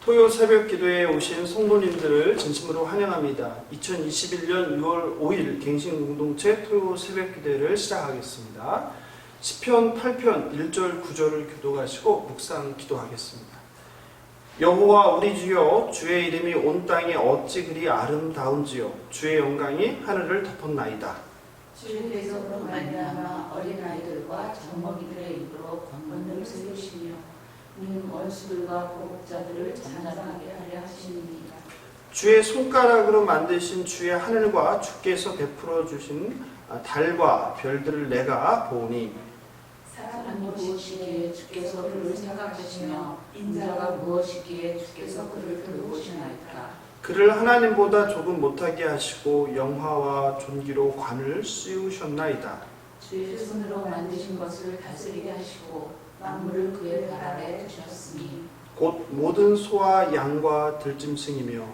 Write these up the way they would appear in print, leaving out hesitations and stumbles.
토요 새벽 기도에 오신 성도님들을 진심으로 환영합니다. 2021년 6월 5일 갱신 공동체 토요 새벽 기도를 시작하겠습니다. 시편 8편 1절 9절을 교독하시고 묵상 기도하겠습니다. 여호와 우리 주여, 주의 이름이 온 땅에 어찌 그리 아름다운지요. 주의 영광이 하늘을 덮었나이다. 주께서 말미암아 어린아이들과 젖먹이들의 입으로 권능을 세우시며 원수들과 고국자들을 잠잠하게 하려 하시니이다. 주의 손가락으로 만드신 주의 하늘과 주께서 베풀어 주신 달과 별들을 내가 보니, 사람이 무엇이기에 주께서 그를 생각하시며 인자가 무엇이기에 주께서 그를 돌보시나이까. 그를 하나님보다 조금 못하게 하시고 영화와 존귀로 관을 씌우셨나이다. 주의 손으로 만드신 것을 다스리게 하시고 만물을 그의 발 아래 두셨으니 곧 모든 소와 양과 들짐승이며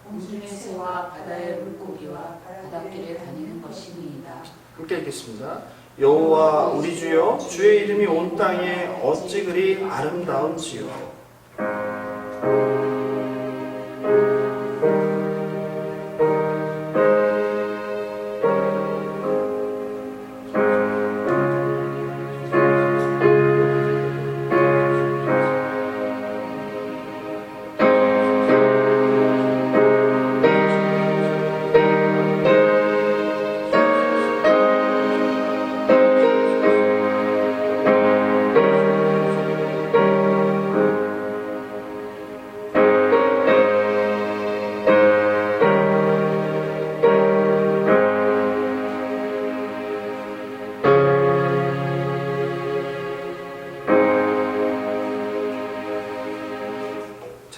공중의 새와 바다의 물고기와 바닷길에 다니는 것이니이다. 함께 읽겠습니다. 여호와 우리 주여, 주의 이름이 온 땅에 어찌 그리 아름다운지요.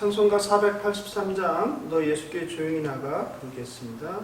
찬송가 483장 너 예수께 조용히 나가 부르겠습니다.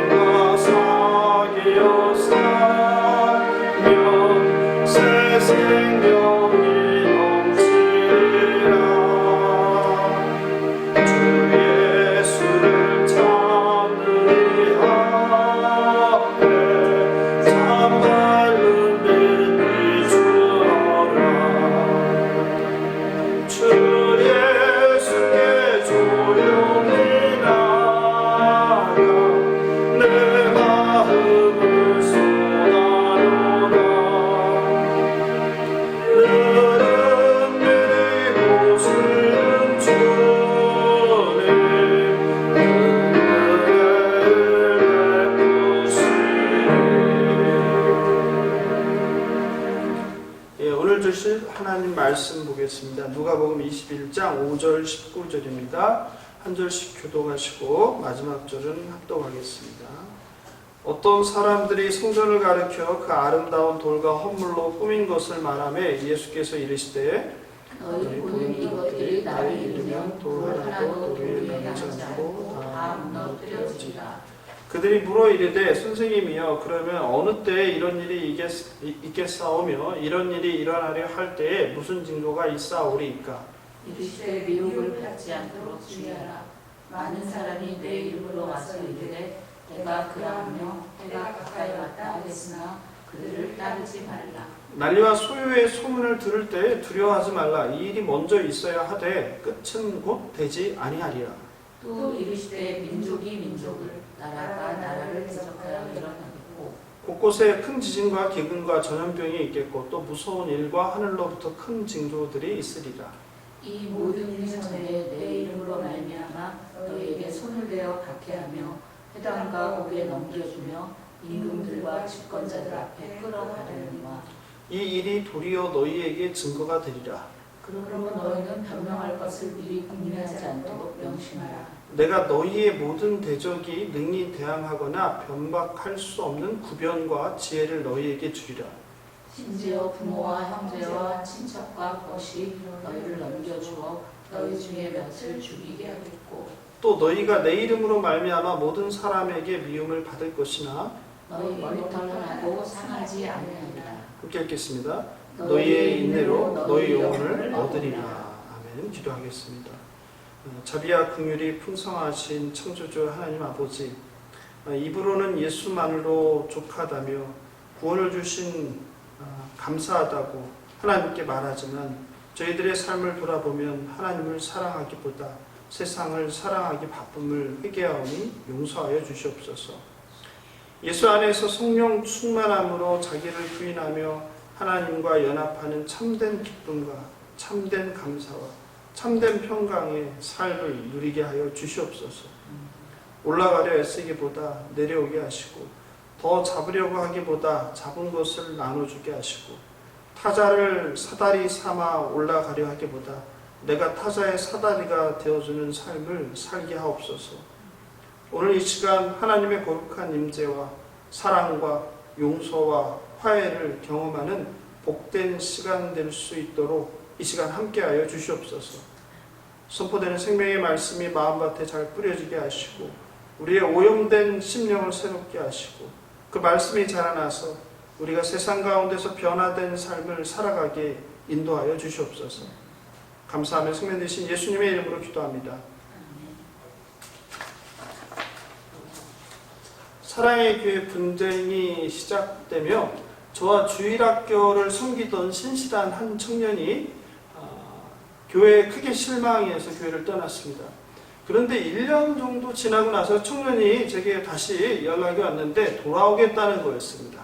주님과 사귀었사 오늘 주실 하나님 말씀 보겠습니다. 누가복음 21장 5절 19절입니다. 한 절씩 교독하시고 마지막 절은 합독하겠습니다. 어떤 사람들이 성전을 가리켜 그 아름다운 돌과 헌물로 꾸민 것을 말하며 예수께서 이르시되 너희 보는 이것들이 나를 이루면 돌 하나도 돌 위에 남지 않고 다 무너뜨려지리라. 그들이 물어 이르되 선생님이여 그러면 어느 때에 이런 일이 있겠사오며 이런 일이 일어나려 할 때에 무슨 징조가 있사오리이까? 이르시되 미혹을 받지 않도록 주의하라. 많은 사람이 내 이름으로 와서 이르되 내가 그라하며 내가 가까이 왔다 하겠으나 그들을 따르지 말라. 난리와 소요의 소문을 들을 때 두려워하지 말라. 이 일이 먼저 있어야 하되 끝은 곧 되지 아니하리라. 또 이르시되 민족이 민족을 나라가 나라를 대적하여 일어나겠고 곳곳에 큰 지진과 기근과 전염병이 있겠고 또 무서운 일과 하늘로부터 큰 징조들이 있으리라. 이 모든 일 전에 내 이름으로 말미암아 너희에게 손을 대어 박해하며 회당과 옥에 넘겨주며 임금들과 집권자들 앞에 끌어가려니와 이 일이 도리어 너희에게 증거가 되리라. 그러므로 너희는 변명할 것을 미리 궁리하지 않도록 명심하라. 내가 너희의 모든 대적이 능히 대항하거나 변박할 수 없는 구변과 지혜를 너희에게 주리라. 심지어 부모와 형제와 친척과 벗이 너희를 넘겨주어 너희 중에 몇을 죽이게 하겠고 또 너희가 내 이름으로 말미암아 모든 사람에게 미움을 받을 것이나 너희 머리털 하나도 상하지 아니하리라. 함께 읽겠습니다. 너희의 인내로 너희 영혼을 얻으리라. 아멘. 기도하겠습니다. 자비와 긍휼이 풍성하신 창조주 하나님 아버지, 입으로는 예수만으로 족하다며 구원을 주신 감사하다고 하나님께 말하지만 저희들의 삶을 돌아보면 하나님을 사랑하기보다 세상을 사랑하기 바쁨을 회개하오니 용서하여 주시옵소서. 예수 안에서 성령 충만함으로 자기를 부인하며 하나님과 연합하는 참된 기쁨과 참된 감사와 참된 평강의 삶을 누리게 하여 주시옵소서. 올라가려 애쓰기보다 내려오게 하시고 더 잡으려고 하기보다 잡은 것을 나눠주게 하시고 타자를 사다리 삼아 올라가려 하기보다 내가 타자의 사다리가 되어주는 삶을 살게 하옵소서. 오늘 이 시간 하나님의 거룩한 임재와 사랑과 용서와 화해를 경험하는 복된 시간 될 수 있도록 이 시간 함께하여 주시옵소서. 선포되는 생명의 말씀이 마음밭에 잘 뿌려지게 하시고 우리의 오염된 심령을 새롭게 하시고 그 말씀이 자라나서 우리가 세상 가운데서 변화된 삶을 살아가게 인도하여 주시옵소서. 감사하며 생명 되신 예수님의 이름으로 기도합니다. 사랑의 교회 분쟁이 시작되며 저와 주일학교를 섬기던 신실한 한 청년이 교회에 크게 실망해서 교회를 떠났습니다. 그런데 1년 정도 지나고 나서 청년이 제게 다시 연락이 왔는데 돌아오겠다는 거였습니다.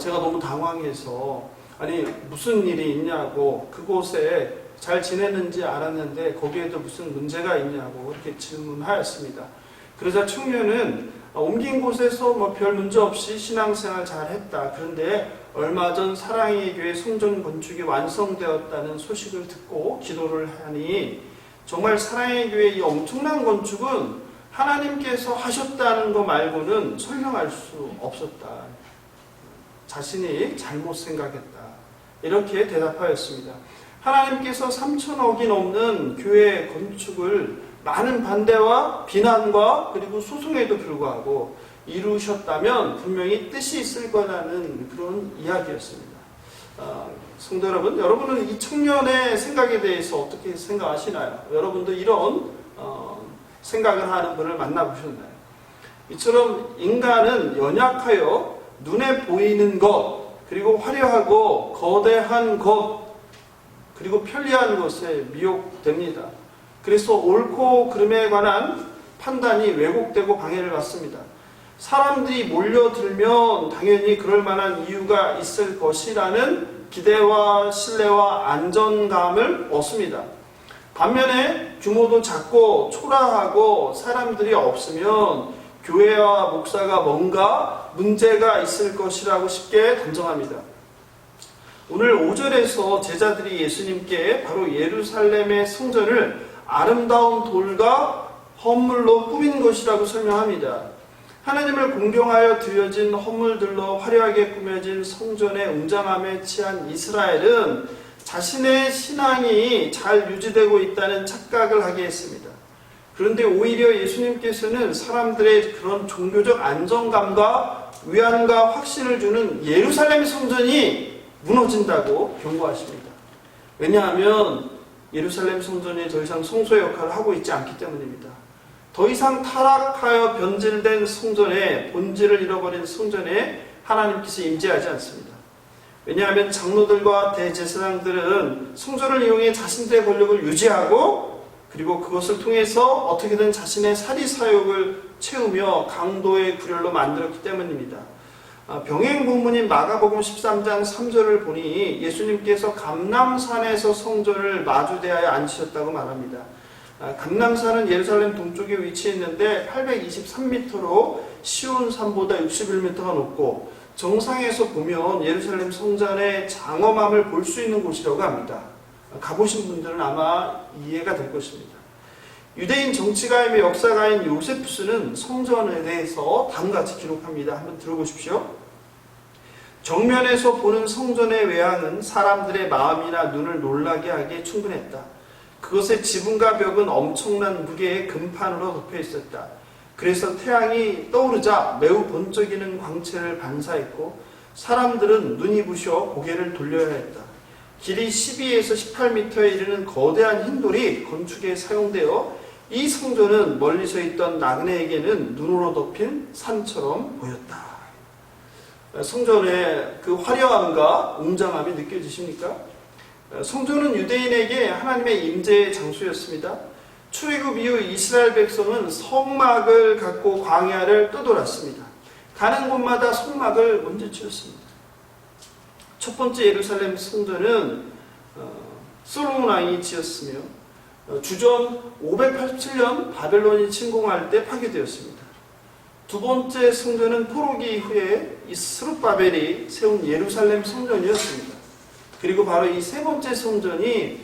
제가 너무 당황해서 아니 무슨 일이 있냐고 그곳에 잘 지냈는지 알았는데 거기에도 무슨 문제가 있냐고 그렇게 질문하였습니다. 그러자 청년은 옮긴 곳에서 뭐 별 문제 없이 신앙생활 잘 했다. 그런데 얼마 전 사랑의 교회 성전 건축이 완성되었다는 소식을 듣고 기도를 하니 정말 사랑의 교회 이 엄청난 건축은 하나님께서 하셨다는 것 말고는 설명할 수 없었다. 자신이 잘못 생각했다. 이렇게 대답하였습니다. 하나님께서 3천억이 넘는 교회 건축을 많은 반대와 비난과 그리고 소송에도 불구하고 이루셨다면 분명히 뜻이 있을 거라는 그런 이야기였습니다. 성도 여러분, 여러분은 이 청년의 생각에 대해서 어떻게 생각하시나요? 여러분도 이런 생각을 하는 분을 만나보셨나요? 이처럼 인간은 연약하여 눈에 보이는 것, 그리고 화려하고 거대한 것, 그리고 편리한 것에 미혹됩니다. 그래서 옳고 그름에 관한 판단이 왜곡되고 방해를 받습니다. 사람들이 몰려들면 당연히 그럴 만한 이유가 있을 것이라는 기대와 신뢰와 안정감을 얻습니다. 반면에 규모도 작고 초라하고 사람들이 없으면 교회와 목사가 뭔가 문제가 있을 것이라고 쉽게 단정합니다. 오늘 5절에서 제자들이 예수님께 바로 예루살렘의 성전을 아름다운 돌과 헌물로 꾸민 것이라고 설명합니다. 하나님을 공경하여 드려진 헌물들로 화려하게 꾸며진 성전의 웅장함에 취한 이스라엘은 자신의 신앙이 잘 유지되고 있다는 착각을 하게 했습니다. 그런데 오히려 예수님께서는 사람들의 그런 종교적 안정감과 위안과 확신을 주는 예루살렘 성전이 무너진다고 경고하십니다. 왜냐하면 예루살렘 성전이 더 이상 성소의 역할을 하고 있지 않기 때문입니다. 더 이상 타락하여 변질된 성전에, 본질을 잃어버린 성전에 하나님께서 임재하지 않습니다. 왜냐하면 장로들과 대제사장들은 성전을 이용해 자신들의 권력을 유지하고 그리고 그것을 통해서 어떻게든 자신의 사리사욕을 채우며 강도의 구렬로 만들었기 때문입니다. 병행 본문인 마가복음 13장 3절을 보니 예수님께서 감람산에서 성전을 마주대하여 앉으셨다고 말합니다. 감람산은 예루살렘 동쪽에 위치해 있는데 823m로 시온산보다 61m가 높고 정상에서 보면 예루살렘 성전의 장엄함을 볼 수 있는 곳이라고 합니다. 가보신 분들은 아마 이해가 될 것입니다. 유대인 정치가이며 역사가인 요세푸스는 성전에 대해서 다음과 같이 기록합니다. 한번 들어보십시오. 정면에서 보는 성전의 외양은 사람들의 마음이나 눈을 놀라게 하기에 충분했다. 그것의 지붕과 벽은 엄청난 무게의 금판으로 덮여 있었다. 그래서 태양이 떠오르자 매우 번쩍이는 광채를 반사했고 사람들은 눈이 부셔 고개를 돌려야 했다. 길이 12에서 18m에 이르는 거대한 흰 돌이 건축에 사용되어 이 성전은 멀리서 있던 나그네에게는 눈으로 덮인 산처럼 보였다. 성전의 그 화려함과 웅장함이 느껴지십니까? 성전은 유대인에게 하나님의 임재의 장소였습니다. 출애굽 이후 이스라엘 백성은 성막을 갖고 광야를 떠돌았습니다. 가는 곳마다 성막을 먼저 지었습니다. 첫 번째 예루살렘 성전은 솔로몬 왕이 지었으며 주전 587년 바벨론이 침공할 때 파괴되었습니다. 두 번째 성전은 포로기 이후에 이 스룹바벨이 세운 예루살렘 성전이었습니다. 그리고 바로 이 세 번째 성전이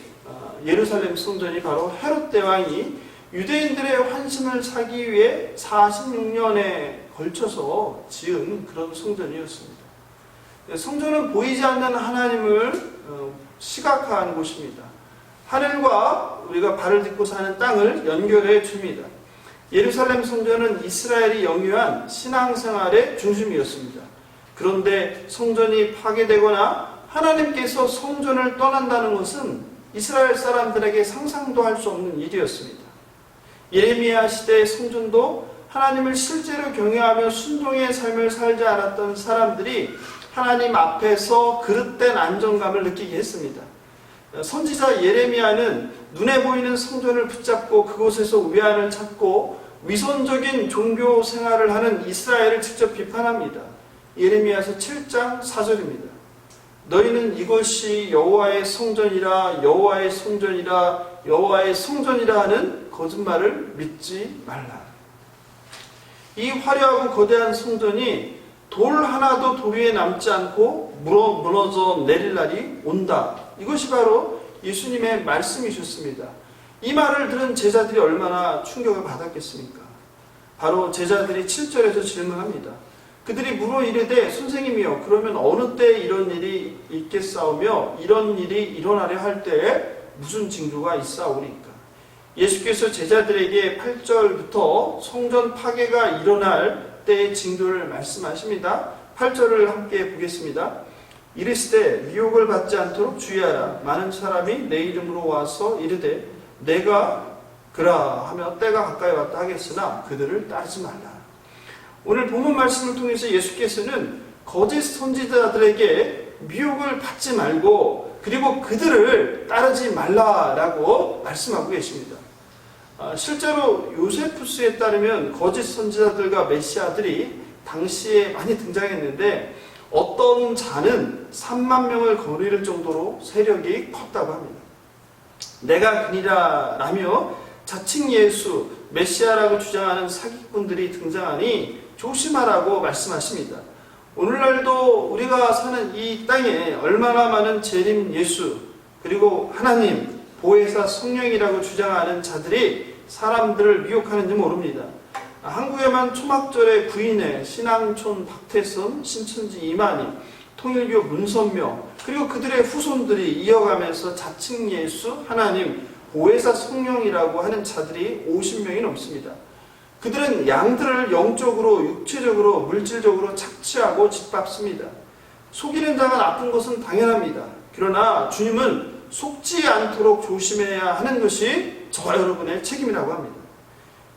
예루살렘 성전이 바로 헤롯 대왕이 유대인들의 환심을 사기 위해 46년에 걸쳐서 지은 그런 성전이었습니다. 성전은 보이지 않는 하나님을 시각화하는 곳입니다. 하늘과 우리가 발을 딛고 사는 땅을 연결해 줍니다. 예루살렘 성전은 이스라엘이 영유한 신앙생활의 중심이었습니다. 그런데 성전이 파괴되거나 하나님께서 성전을 떠난다는 것은 이스라엘 사람들에게 상상도 할 수 없는 일이었습니다. 예레미야 시대의 성전도 하나님을 실제로 경외하며 순종의 삶을 살지 않았던 사람들이 하나님 앞에서 그릇된 안정감을 느끼게 했습니다. 선지자 예레미야는 눈에 보이는 성전을 붙잡고 그곳에서 위안을 찾고 위선적인 종교 생활을 하는 이스라엘을 직접 비판합니다. 예레미야서 7장 4절입니다. 너희는 이것이 여호와의 성전이라 여호와의 성전이라 여호와의 성전이라 하는 거짓말을 믿지 말라. 이 화려하고 거대한 성전이 돌 하나도 돌 위에 남지 않고 무너져 내릴 날이 온다. 이것이 바로 예수님의 말씀이셨습니다. 이 말을 들은 제자들이 얼마나 충격을 받았겠습니까? 바로 제자들이 7절에서 질문합니다. 그들이 물어 이르되 선생님이여 그러면 어느 때 이런 일이 있겠사오며 이런 일이 일어나려 할 때에 무슨 징조가 있사오리까? 예수께서 제자들에게 8절부터 성전 파괴가 일어날 때의 징조를 말씀하십니다. 8절을 함께 보겠습니다. 이르시되 미혹을 받지 않도록 주의하라. 많은 사람이 내 이름으로 와서 이르되 내가 그라 하며 때가 가까이 왔다 하겠으나 그들을 따르지 말라. 오늘 본문 말씀을 통해서 예수께서는 거짓 선지자들에게 미혹을 받지 말고 그리고 그들을 따르지 말라라고 말씀하고 계십니다. 실제로 요세푸스에 따르면 거짓 선지자들과 메시아들이 당시에 많이 등장했는데 어떤 자는 3만 명을 거느릴 정도로 세력이 컸다고 합니다. 내가 그니라 라며 자칭 예수, 메시아라고 주장하는 사기꾼들이 등장하니 조심하라고 말씀하십니다. 오늘날도 우리가 사는 이 땅에 얼마나 많은 재림 예수 그리고 하나님, 보혜사 성령이라고 주장하는 자들이 사람들을 미혹하는지 모릅니다. 한국에만 초막절에 구인회, 신앙촌 박태선, 신천지 이만희, 통일교 문선명 그리고 그들의 후손들이 이어가면서 자칭 예수, 하나님, 보혜사 성령이라고 하는 자들이 50명이 넘습니다. 그들은 양들을 영적으로, 육체적으로, 물질적으로 착취하고 짓밟습니다. 속이는 자가 나쁜 것은 당연합니다. 그러나 주님은 속지 않도록 조심해야 하는 것이 저와 여러분의 책임이라고 합니다.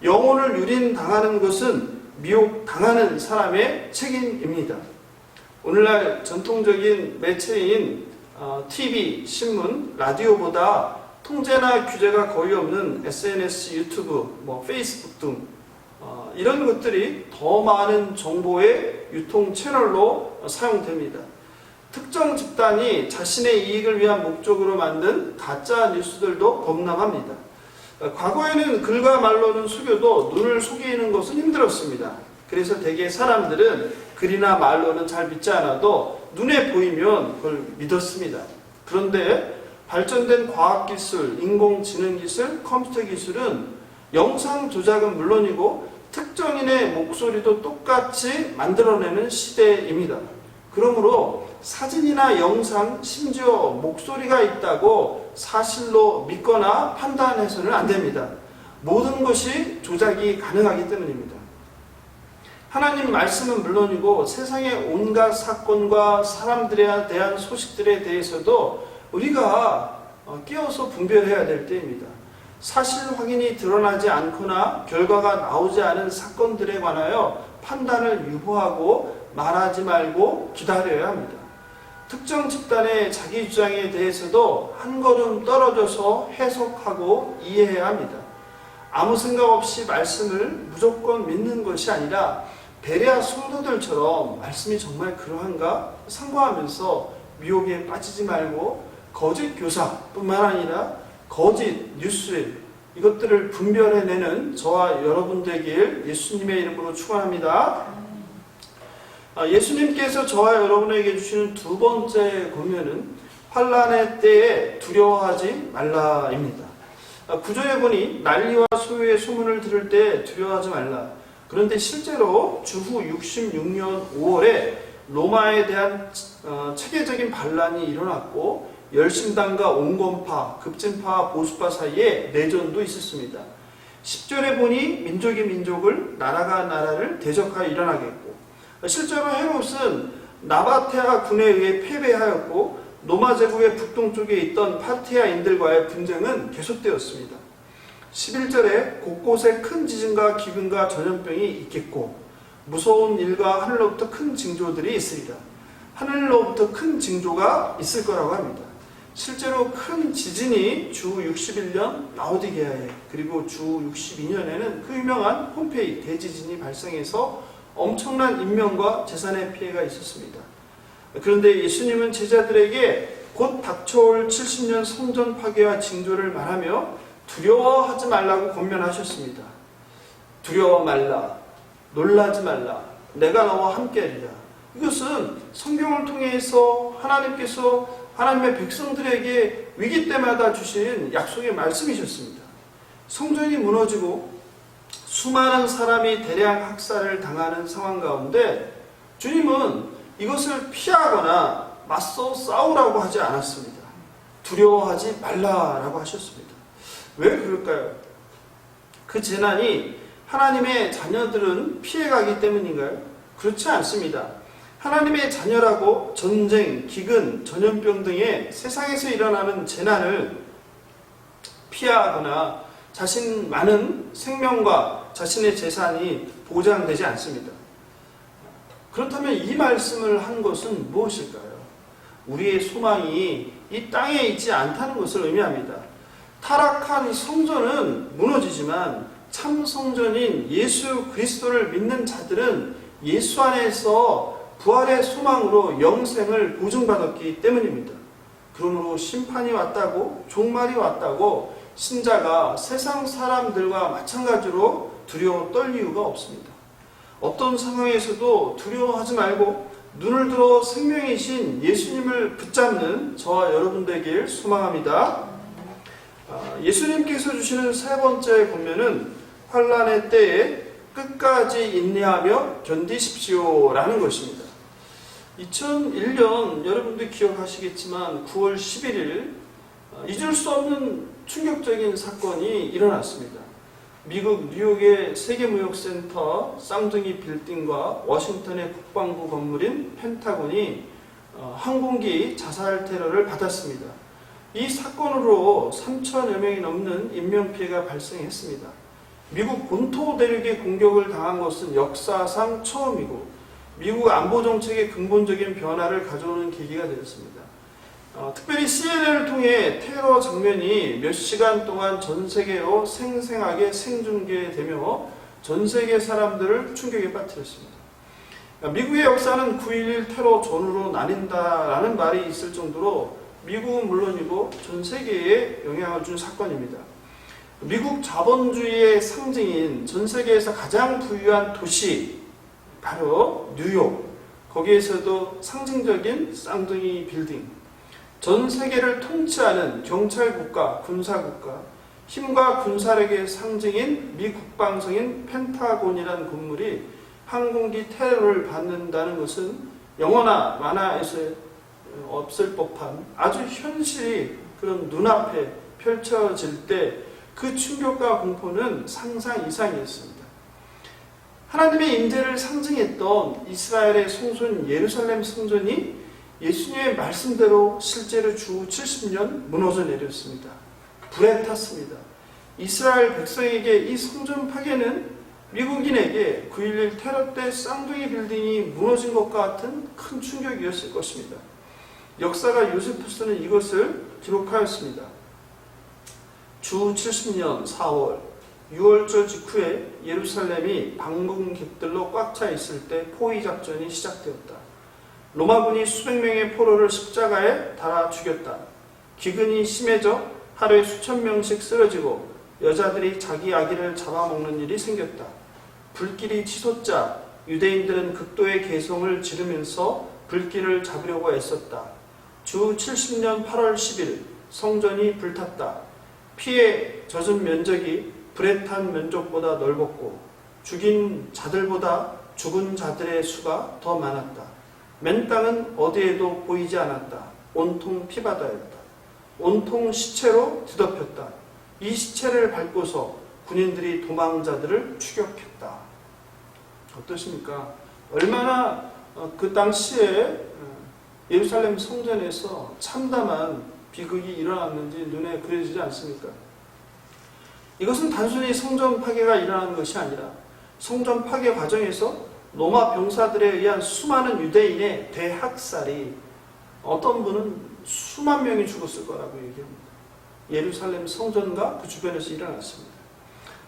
영혼을 유린당하는 것은 미혹당하는 사람의 책임입니다. 오늘날 전통적인 매체인 TV, 신문, 라디오보다 통제나 규제가 거의 없는 SNS, 유튜브, 페이스북 등 이런 것들이 더 많은 정보의 유통 채널로 사용됩니다. 특정 집단이 자신의 이익을 위한 목적으로 만든 가짜 뉴스들도 범람합니다. 과거에는 글과 말로는 속여도 눈을 속이는 것은 힘들었습니다. 그래서 대개 사람들은 글이나 말로는 잘 믿지 않아도 눈에 보이면 그걸 믿었습니다. 그런데 발전된 과학기술, 인공지능기술, 컴퓨터 기술은 영상 조작은 물론이고 특정인의 목소리도 똑같이 만들어내는 시대입니다. 그러므로 사진이나 영상, 심지어 목소리가 있다고 사실로 믿거나 판단해서는 안 됩니다. 모든 것이 조작이 가능하기 때문입니다. 하나님 말씀은 물론이고 세상의 온갖 사건과 사람들에 대한 소식들에 대해서도 우리가 끼어서 분별해야 될 때입니다. 사실 확인이 드러나지 않거나 결과가 나오지 않은 사건들에 관하여 판단을 유보하고 말하지 말고 기다려야 합니다. 특정 집단의 자기 주장에 대해서도 한 걸음 떨어져서 해석하고 이해해야 합니다. 아무 생각 없이 말씀을 무조건 믿는 것이 아니라 베레아 성도들처럼 말씀이 정말 그러한가 상고하면서 미혹에 빠지지 말고 거짓 교사뿐만 아니라 거짓 뉴스 이것들을 분별해내는 저와 여러분 되길 예수님의 이름으로 축원합니다. 예수님께서 저와 여러분에게 주시는 두 번째 권면은 환난의 때에 두려워하지 말라입니다. 구절에 보니 난리와 소요의 소문을 들을 때 두려워하지 말라. 그런데 실제로 주후 66년 5월에 로마에 대한 체계적인 반란이 일어났고 열심당과 온건파, 급진파와 보수파 사이에 내전도 있었습니다. 10절에 보니 민족이 민족을, 나라가 나라를 대적하여 일어나겠고 실제로 헤롯은 나바테아 군에 의해 패배하였고 로마 제국의 북동쪽에 있던 파티아인들과의 분쟁은 계속되었습니다. 11절에 곳곳에 큰 지진과 기근과 전염병이 있겠고 무서운 일과 하늘로부터 큰 징조들이 있으리라. 하늘로부터 큰 징조가 있을 거라고 합니다. 실제로 큰 지진이 주 61년 라오디게아에 그리고 주 62년에는 그 유명한 폼페이 대지진이 발생해서 엄청난 인명과 재산의 피해가 있었습니다. 그런데 예수님은 제자들에게 곧 닥쳐올 70년 성전 파괴와 징조를 말하며 두려워하지 말라고 권면하셨습니다. 두려워 말라, 놀라지 말라, 내가 너와 함께하리라. 이것은 성경을 통해서 하나님께서 하나님의 백성들에게 위기 때마다 주신 약속의 말씀이셨습니다. 성전이 무너지고 수많은 사람이 대량 학살을 당하는 상황 가운데 주님은 이것을 피하거나 맞서 싸우라고 하지 않았습니다. 두려워하지 말라라고 하셨습니다. 왜 그럴까요? 그 재난이 하나님의 자녀들은 피해가기 때문인가요? 그렇지 않습니다. 하나님의 자녀라고 전쟁, 기근, 전염병 등의 세상에서 일어나는 재난을 피하거나 자신 많은 생명과 자신의 재산이 보장되지 않습니다. 그렇다면 이 말씀을 한 것은 무엇일까요? 우리의 소망이 이 땅에 있지 않다는 것을 의미합니다. 타락한 성전은 무너지지만 참 성전인 예수 그리스도를 믿는 자들은 예수 안에서 부활의 소망으로 영생을 보증받았기 때문입니다. 그러므로 심판이 왔다고, 종말이 왔다고 신자가 세상 사람들과 마찬가지로 두려워 떨 이유가 없습니다. 어떤 상황에서도 두려워하지 말고 눈을 들어 생명이신 예수님을 붙잡는 저와 여러분 되길 소망합니다. 예수님께서 주시는 세 번째 권면은 환난의 때에 끝까지 인내하며 견디십시오 라는 것입니다. 2001년 여러분도 기억하시겠지만 9월 11일 잊을 수 없는 충격적인 사건이 일어났습니다. 미국 뉴욕의 세계무역센터 쌍둥이 빌딩과 워싱턴의 국방부 건물인 펜타곤이 항공기 자살 테러를 받았습니다. 이 사건으로 3천여 명이 넘는 인명피해가 발생했습니다. 미국 본토 대륙에 공격을 당한 것은 역사상 처음이고 미국 안보정책의 근본적인 변화를 가져오는 계기가 되었습니다. 특별히 CNN을 통해 테러 장면이 몇 시간 동안 전 세계로 생생하게 생중계되며 전 세계 사람들을 충격에 빠뜨렸습니다. 미국의 역사는 9.11 테러 전후로 나뉜다라는 말이 있을 정도로 미국은 물론이고 전 세계에 영향을 준 사건입니다. 미국 자본주의의 상징인 전 세계에서 가장 부유한 도시 바로 뉴욕, 거기에서도 상징적인 쌍둥이 빌딩, 전 세계를 통치하는 경찰국가, 군사국가, 힘과 군사력의 상징인 미 국방성인 펜타곤이라는 건물이 항공기 테러를 받는다는 것은 영화나 만화에서 없을 법한 아주 현실이 그런 눈앞에 펼쳐질 때 그 충격과 공포는 상상 이상이었습니다. 하나님의 임재를 상징했던 이스라엘의 성소인 예루살렘 성전이 예수님의 말씀대로 실제로 주 70년 무너져 내렸습니다. 불에 탔습니다. 이스라엘 백성에게 이 성전 파괴는 미국인에게 9.11 테러 때 쌍둥이 빌딩이 무너진 것과 같은 큰 충격이었을 것입니다. 역사가 요세푸스는 이것을 기록하였습니다. 주 70년 4월 6월절 직후에 예루살렘이 방문객들로 꽉 차 있을 때 포위작전이 시작되었다. 로마군이 수백 명의 포로를 십자가에 달아 죽였다. 기근이 심해져 하루에 수천 명씩 쓰러지고 여자들이 자기 아기를 잡아먹는 일이 생겼다. 불길이 치솟자 유대인들은 극도의 개성을 지르면서 불길을 잡으려고 애썼다. 주 70년 8월 10일 성전이 불탔다. 피에 젖은 면적이 불에 탄 면적보다 넓었고 죽인 자들보다 죽은 자들의 수가 더 많았다. 맨 땅은 어디에도 보이지 않았다. 온통 피바다였다. 온통 시체로 뒤덮였다. 이 시체를 밟고서 군인들이 도망자들을 추격했다. 어떠십니까? 얼마나 그 당시에 예루살렘 성전에서 참담한 비극이 일어났는지 눈에 그려지지 않습니까? 이것은 단순히 성전 파괴가 일어난 것이 아니라 성전 파괴 과정에서 로마 병사들에 의한 수많은 유대인의 대학살이 어떤 분은 수만 명이 죽었을 거라고 얘기합니다. 예루살렘 성전과 그 주변에서 일어났습니다.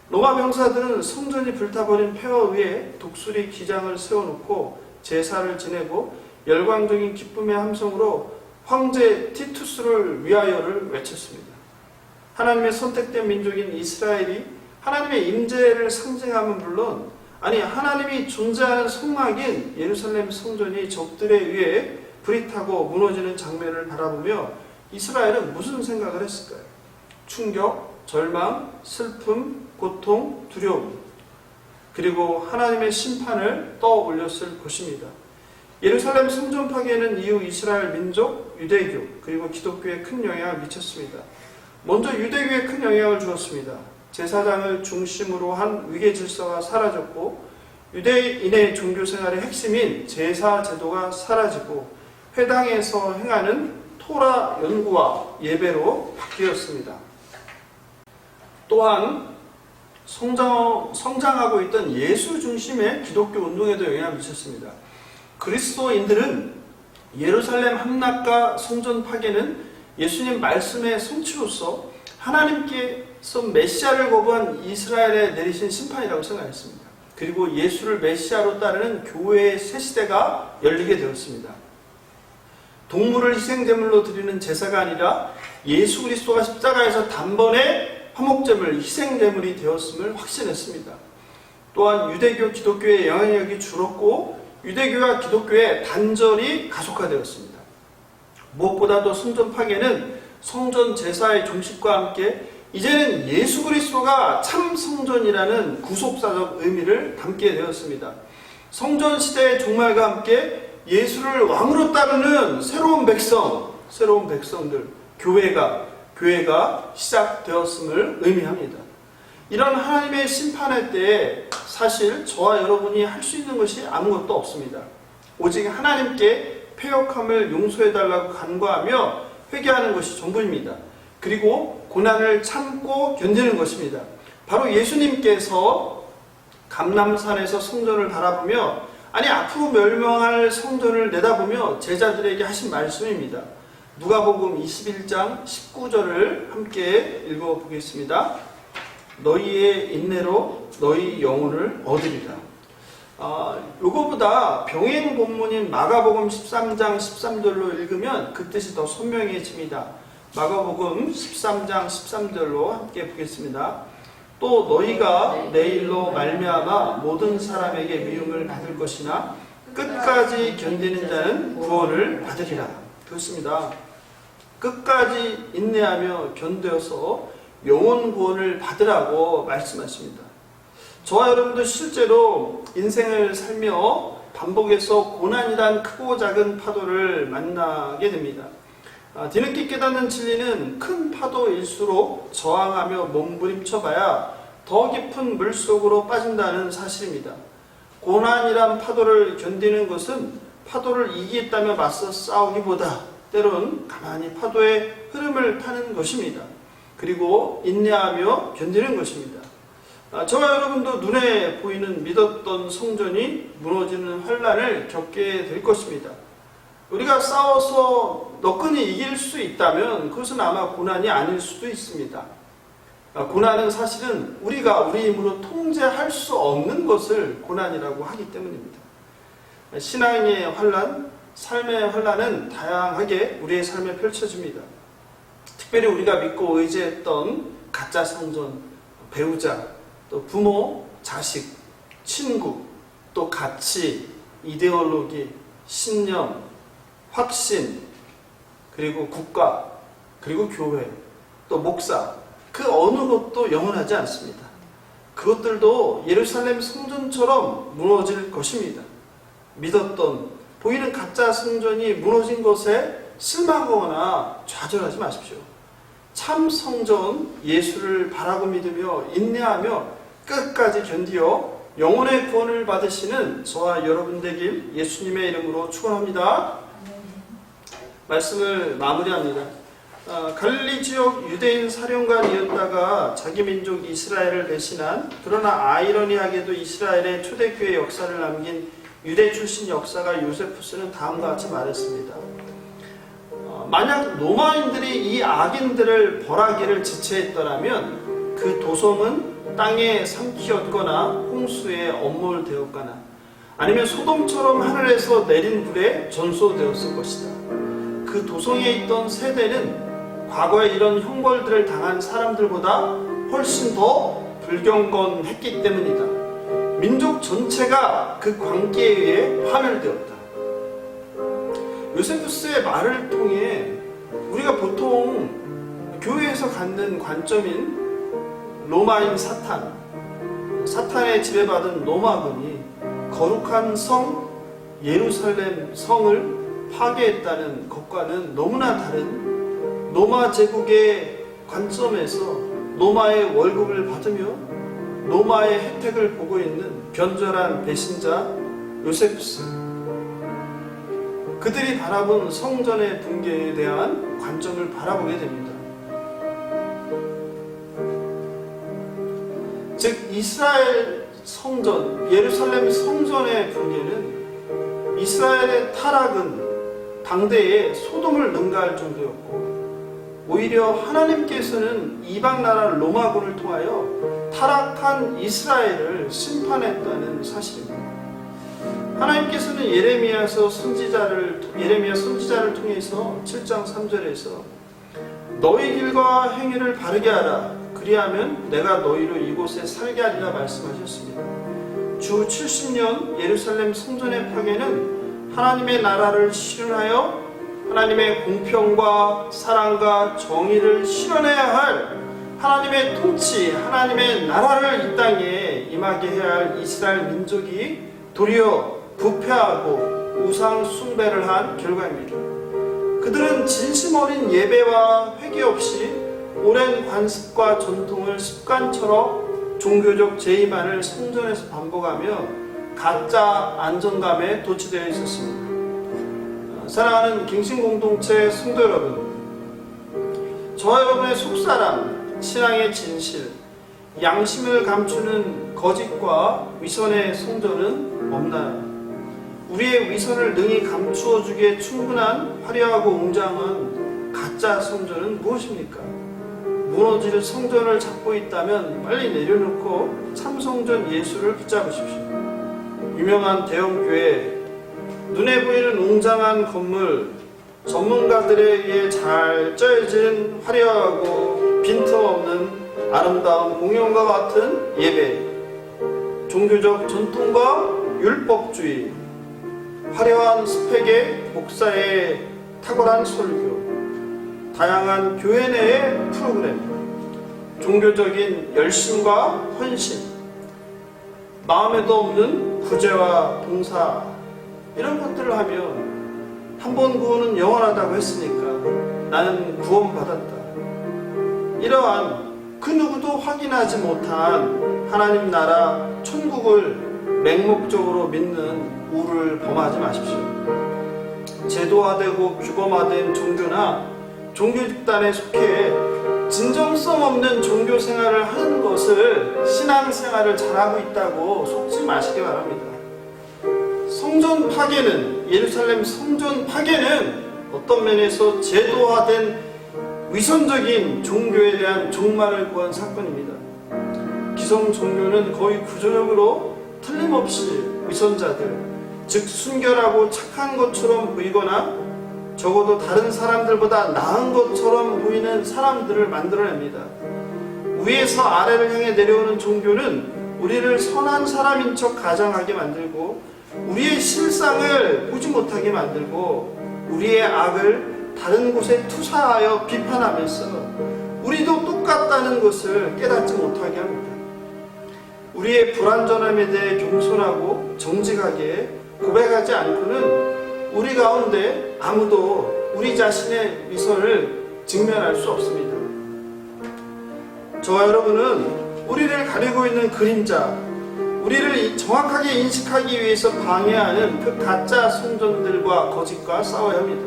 로마 병사들은 성전이 불타버린 폐허 위에 독수리 기장을 세워놓고 제사를 지내고 열광적인 기쁨의 함성으로 황제 티투스를 위하여를 외쳤습니다. 하나님의 선택된 민족인 이스라엘이 하나님의 임재를 상징하면 물론 하나님이 존재하는 성막인 예루살렘 성전이 적들에 의해 불이 타고 무너지는 장면을 바라보며 이스라엘은 무슨 생각을 했을까요? 충격, 절망, 슬픔, 고통, 두려움, 그리고 하나님의 심판을 떠올렸을 것입니다. 예루살렘 성전 파괴는 이후 이스라엘 민족, 유대교, 그리고 기독교에 큰 영향을 미쳤습니다. 먼저 유대교에 큰 영향을 주었습니다. 제사장을 중심으로 한 위계 질서가 사라졌고 유대인의 종교 생활의 핵심인 제사 제도가 사라지고 회당에서 행하는 토라 연구와 예배로 바뀌었습니다. 또한 성장하고 있던 예수 중심의 기독교 운동에도 영향을 미쳤습니다. 그리스도인들은 예루살렘 함락과 성전 파괴는 예수님 말씀의 성취로서 하나님께서 메시아를 거부한 이스라엘에 내리신 심판이라고 생각했습니다. 그리고 예수를 메시아로 따르는 교회의 새 시대가 열리게 되었습니다. 동물을 희생제물로 드리는 제사가 아니라 예수 그리스도가 십자가에서 단번에 화목제물, 희생제물이 되었음을 확신했습니다. 또한 유대교, 기독교의 영향력이 줄었고 유대교와 기독교의 단절이 가속화되었습니다. 무엇보다도 성전 파괴는 성전 제사의 종식과 함께 이제는 예수 그리스도가 참 성전이라는 구속사적 의미를 담게 되었습니다. 성전 시대의 종말과 함께 예수를 왕으로 따르는 새로운 백성들, 교회가 시작되었음을 의미합니다. 이런 하나님의 심판할 때에 사실 저와 여러분이 할 수 있는 것이 아무것도 없습니다. 오직 하나님께 패역함을 용서해달라고 간구하며 회개하는 것이 전부입니다. 그리고 고난을 참고 견디는 것입니다. 바로 예수님께서 감람산에서 성전을 바라보며 앞으로 멸망할 성전을 내다보며 제자들에게 하신 말씀입니다. 누가복음 21장 19절을 함께 읽어보겠습니다. 너희의 인내로 너희 영혼을 얻으리라. 요거보다 병행 본문인 마가복음 13장 13절로 읽으면 그 뜻이 더 선명해집니다. 마가복음 13장 13절로 함께 보겠습니다. 또 너희가 내 일로 말미암아 모든 사람에게 미움을 받을 것이나 끝까지 견디는 자는 구원을 받으리라. 그렇습니다. 끝까지 인내하며 견뎌서 영혼 구원을 받으라고 말씀하십니다. 저와 여러분도 실제로 인생을 살며 반복해서 고난이란 크고 작은 파도를 만나게 됩니다. 뒤늦게 깨닫는 진리는 큰 파도일수록 저항하며 몸부림쳐봐야 더 깊은 물속으로 빠진다는 사실입니다. 고난이란 파도를 견디는 것은 파도를 이기겠다며 맞서 싸우기보다 때론 가만히 파도의 흐름을 타는 것입니다. 그리고 인내하며 견디는 것입니다. 저와 여러분도 눈에 보이는 믿었던 성전이 무너지는 환난을 겪게 될 것입니다. 우리가 싸워서 너끈히 이길 수 있다면 그것은 아마 고난이 아닐 수도 있습니다. 고난은 사실은 우리가 우리 힘으로 통제할 수 없는 것을 고난이라고 하기 때문입니다. 신앙의 환난, 삶의 환난은 다양하게 우리의 삶에 펼쳐집니다. 특별히 우리가 믿고 의지했던 가짜 성전, 배우자, 또 부모, 자식, 친구, 또 가치, 이데올로기, 신념, 확신, 그리고 국가, 그리고 교회, 또 목사, 그 어느 것도 영원하지 않습니다. 그것들도 예루살렘 성전처럼 무너질 것입니다. 믿었던 보이는 가짜 성전이 무너진 것에 실망하거나 좌절하지 마십시오. 참 성전 예수를 바라고 믿으며 인내하며 끝까지 견디어 영혼의 구원을 받으시는 저와 여러분 되길 예수님의 이름으로 축원합니다. 말씀을 마무리합니다. 갈릴리 지역 유대인 사령관이었다가 자기 민족 이스라엘을 대신한, 그러나 아이러니하게도 이스라엘의 초대교회 역사를 남긴 유대 출신 역사가 요세푸스는 다음과 같이 말했습니다. 만약 로마인들이 이 악인들을 벌하기를 지체했더라면 그 도성은 땅에 삼키었거나 홍수에 엄몰되었거나 아니면 소돔처럼 하늘에서 내린 불에 전소되었을 것이다. 그 도성에 있던 세대는 과거에 이런 형벌들을 당한 사람들보다 훨씬 더 불경건했기 때문이다. 민족 전체가 그 광기에 의해 파멸되었다. 요세푸스의 말을 통해 우리가 보통 교회에서 갖는 관점인 로마인 사탄에 지배받은 로마군이 거룩한 성 예루살렘 성을 파괴했다는 것과는 너무나 다른 로마 제국의 관점에서 로마의 월급을 받으며 로마의 혜택을 보고 있는 변절한 배신자 요세푸스, 그들이 바라본 성전의 붕괴에 대한 관점을 바라보게 됩니다. 즉 이스라엘 성전, 예루살렘 성전의 붕괴는 이스라엘의 타락은 당대에 소돔을 능가할 정도였고, 오히려 하나님께서는 이방나라 로마군을 통하여 타락한 이스라엘을 심판했다는 사실입니다. 하나님께서는 예레미야 선지자를 통해서 7장 3절에서 너희 길과 행위를 바르게 하라, 그리하면 내가 너희를 이곳에 살게 하리라 말씀하셨습니다. 주 70년 예루살렘 성전의 파괴는 하나님의 나라를 실현하여 하나님의 공평과 사랑과 정의를 실현해야 할 하나님의 통치, 하나님의 나라를 이 땅에 임하게 해야 할 이스라엘 민족이 도리어 부패하고 우상 숭배를 한 결과입니다. 그들은 진심 어린 예배와 회개 없이 오랜 관습과 전통을 습관처럼 종교적 제의만을 성전에서 반복하며 가짜 안정감에 도취되어 있었습니다. 사랑하는 갱신공동체 성도 여러분, 저와 여러분의 속사람, 신앙의 진실, 양심을 감추는 거짓과 위선의 성전은 없나요? 우리의 위선을 능히 감추어주기에 충분한 화려하고 웅장한 가짜 성전은 무엇입니까? 무너질 성전을 잡고 있다면 빨리 내려놓고 참성전 예수를 붙잡으십시오. 유명한 대형교회, 눈에 보이는 웅장한 건물, 전문가들에 의해 잘 짜여진 화려하고 빈틈없는 아름다운 공연과 같은 예배, 종교적 전통과 율법주의, 화려한 스펙의 목사의 탁월한 설교, 다양한 교회 내의 프로그램, 종교적인 열심과 헌신, 마음에도 없는 구제와 봉사, 이런 것들을 하면 한 번 구원은 영원하다고 했으니까 나는 구원받았다. 이러한 그 누구도 확인하지 못한 하나님 나라 천국을 맹목적으로 믿는 우를 범하지 마십시오. 제도화되고 규범화된 종교나 종교 집단에 속해 진정성 없는 종교 생활을 하는 것을 신앙생활을 잘하고 있다고 속지 마시기 바랍니다. 성전 파괴는, 예루살렘 성전 파괴는 어떤 면에서 제도화된 위선적인 종교에 대한 종말을 구한 사건입니다. 기성 종교는 거의 구조적으로 틀림없이 위선자들, 즉 순결하고 착한 것처럼 보이거나 적어도 다른 사람들보다 나은 것처럼 보이는 사람들을 만들어냅니다. 위에서 아래를 향해 내려오는 종교는 우리를 선한 사람인 척 가장하게 만들고 우리의 실상을 보지 못하게 만들고 우리의 악을 다른 곳에 투사하여 비판하면서 우리도 똑같다는 것을 깨닫지 못하게 합니다. 우리의 불완전함에 대해 겸손하고 정직하게 고백하지 않고는 우리 가운데 아무도 우리 자신의 위선을 직면할 수 없습니다. 저와 여러분은 우리를 가리고 있는 그림자, 우리를 정확하게 인식하기 위해서 방해하는 그 가짜 성전들과 거짓과 싸워야 합니다.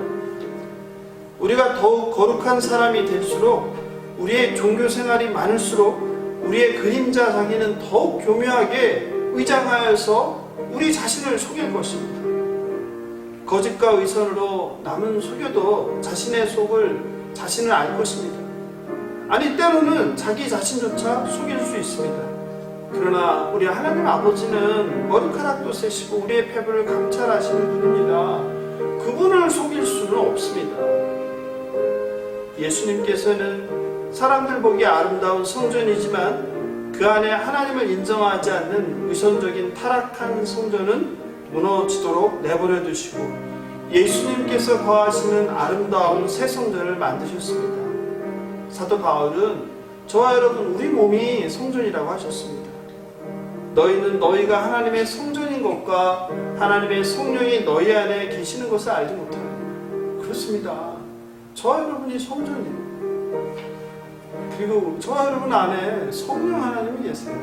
우리가 더욱 거룩한 사람이 될수록, 우리의 종교 생활이 많을수록 우리의 그림자 자기는 더욱 교묘하게 위장하여서 우리 자신을 속일 것입니다. 거짓과 위선으로 남은 속여도 자신을 알 것입니다. 아니, 때로는 자기 자신조차 속일 수 있습니다. 그러나 우리 하나님 아버지는 머리카락도 세시고 우리의 패부를 감찰하시는 분입니다. 그분을 속일 수는 없습니다. 예수님께서는 사람들 보기에 아름다운 성전이지만 그 안에 하나님을 인정하지 않는 위선적인 타락한 성전은 무너지도록 내버려 두시고 예수님께서 거하시는 아름다운 새 성전을 만드셨습니다. 사도 바울은 저와 여러분, 우리 몸이 성전이라고 하셨습니다. 너희는 너희가 하나님의 성전인 것과 하나님의 성령이 너희 안에 계시는 것을 알지 못하는. 그렇습니다. 저와 여러분이 성전이에요. 그리고 저와 여러분 안에 성령 하나님이 계세요.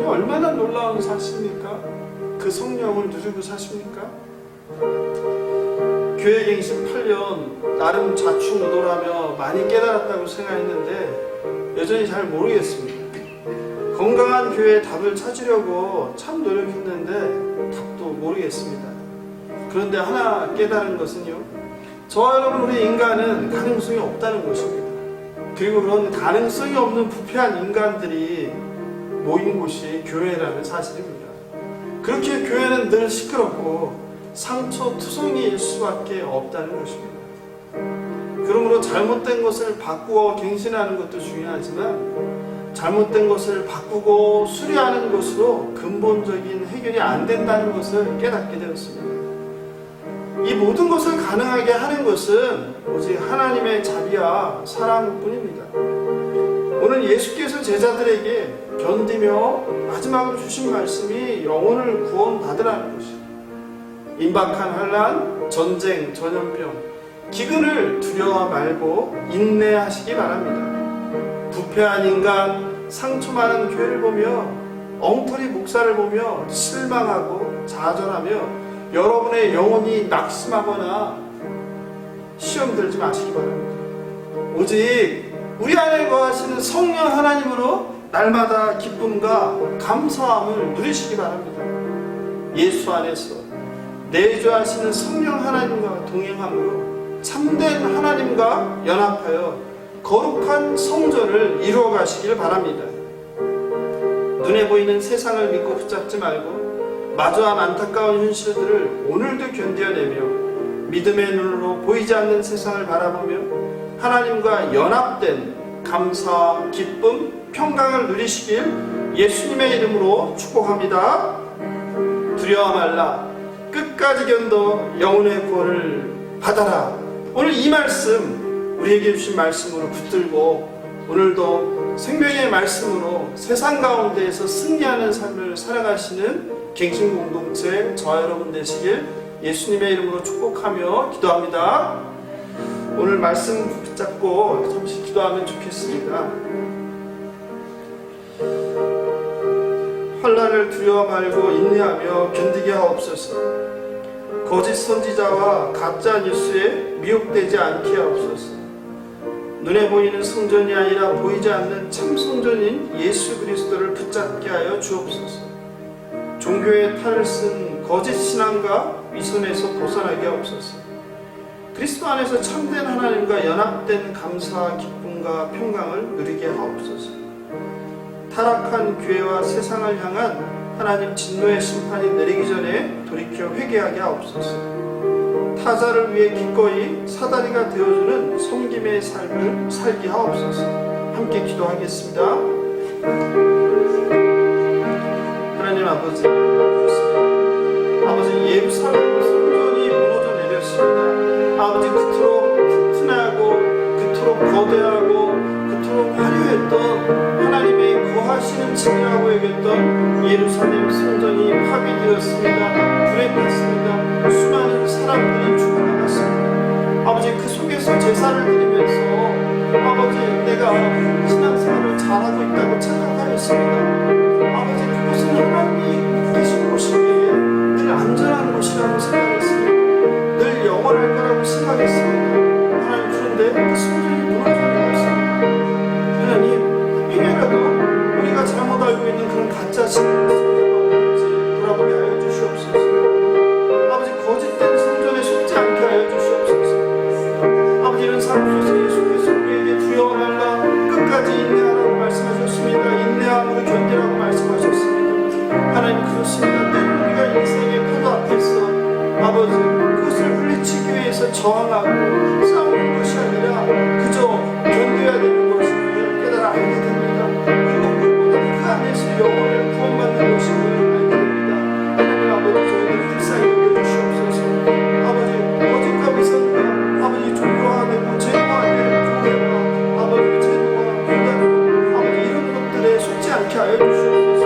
얼마나 놀라운 사실입니까? 그 성령을 누리고 사십니까? 교회갱신 8년 나름 좌충우돌하며 많이 깨달았다고 생각했는데 여전히 잘 모르겠습니다. 건강한 교회의 답을 찾으려고 참 노력했는데 답도 모르겠습니다. 그런데 하나 깨달은 것은요, 저와 여러분, 우리 인간은 가능성이 없다는 것입니다. 그리고 그런 가능성이 없는 부패한 인간들이 모인 곳이 교회라는 사실입니다. 그렇게 교회는 늘 시끄럽고 상처투성이일 수밖에 없다는 것입니다. 그러므로 잘못된 것을 바꾸어 갱신하는 것도 중요하지만 잘못된 것을 바꾸고 수리하는 것으로 근본적인 해결이 안 된다는 것을 깨닫게 되었습니다. 이 모든 것을 가능하게 하는 것은 오직 하나님의 자비와 사랑뿐입니다. 오늘 예수께서 제자들에게 견디며 마지막으로 주신 말씀이 영혼을 구원받으라는 것입니다. 임박한 환난, 전쟁, 전염병, 기근을 두려워 말고 인내하시기 바랍니다. 부패한 인간, 상처 많은 교회를 보며 엉터리 목사를 보며 실망하고 좌절하며 여러분의 영혼이 낙심하거나 시험 들지 마시기 바랍니다. 오직 우리 안에 거하시는 성령 하나님으로 날마다 기쁨과 감사함을 누리시기 바랍니다. 예수 안에서 내주하시는 성령 하나님과 동행함으로 참된 하나님과 연합하여 거룩한 성전을 이루어 가시길 바랍니다. 눈에 보이는 세상을 믿고 붙잡지 말고 마주한 안타까운 현실들을 오늘도 견뎌내며 믿음의 눈으로 보이지 않는 세상을 바라보며 하나님과 연합된 감사와 기쁨, 평강을 누리시길 예수님의 이름으로 축복합니다. 두려워 말라. 끝까지 견뎌 영혼의 구원을 받아라. 오늘 이 말씀 우리에게 주신 말씀으로 붙들고 오늘도 생명의 말씀으로 세상 가운데에서 승리하는 삶을 살아가시는 갱신공동체 저와 여러분 되시길 예수님의 이름으로 축복하며 기도합니다. 오늘 말씀 붙잡고 잠시 기도하면 좋겠습니다. 환난을 두려워 말고 인내하며 견디게 하옵소서. 거짓 선지자와 가짜 뉴스에 미혹되지 않게 하옵소서. 눈에 보이는 성전이 아니라 보이지 않는 참 성전인 예수 그리스도를 붙잡게 하여 주옵소서. 종교의 탈을 쓴 거짓 신앙과 위선에서 벗어나게 하옵소서. 그리스도 안에서 참된 하나님과 연합된 감사와 기쁨과 평강을 누리게 하옵소서. 타락한 교회와 세상을 향한 하나님 진노의 심판이 내리기 전에 돌이켜 회개하게 하옵소서. 타자를 위해 기꺼이 사다리가 되어주는 섬김의 삶을 살게 하옵소서. 함께 기도하겠습니다. 하나님 아버지, 아버지 예루살렘 성전이 무너져 내렸습니다. 아버지 그토록 튼튼하고 그토록 거대하고 그토록 화려했던 하나님의 구하시는 집이라고 여겼던 예루살렘 성전이 파괴되었습니다. 불에 탔습니다. 수많은 사람들이 죽어나갔습니다. 아버지 그 속에서 제사를 드리면서 아버지 내가 신앙생활을 잘하고 있다고 착각하였습니다. 아버지 그곳은 하나님이 계신 곳이기에 늘 안전한 곳이라고 생각했습니다. 늘 영원할 거라고 생각했습니다. 하나님 그런데 그 성전이 무너져 내렸습니다. 하나님 행여라도 우리가 잘못 알고 있는 그런 가짜 신앙을 돌아보게 하여 주시옵소서. 아버지 거짓된 성전에 속지 않게 하여 주시옵소서. 아버지 이런 삶 속에서 예수께서 우리에게 두려워 말라 끝까지 인내하라고 말씀하셨습니다. 인내함으로 견디라고 말씀하셨습니다. 하나님 그렇습니다. 때로 우리가 인생의 파도 앞에서 아버지 그것을 물리치기 위해서 저항하고 싸우는 것이 아니라 그저 견뎌야 되는 것임을 깨달아 알게 됩니다. 그리고 무엇보다 그 안에서 영혼을 구원받는 것임을 알게 됩니다. 하나님 아버지 저희를 불쌍히 여겨주시옵소서. 아버지 거짓과 위선과 아버지 종교화되고 제도화되는 교회와 아버지 제도와 문화로 아버지 이런 것들에 속지 않게 하여 주시옵소서.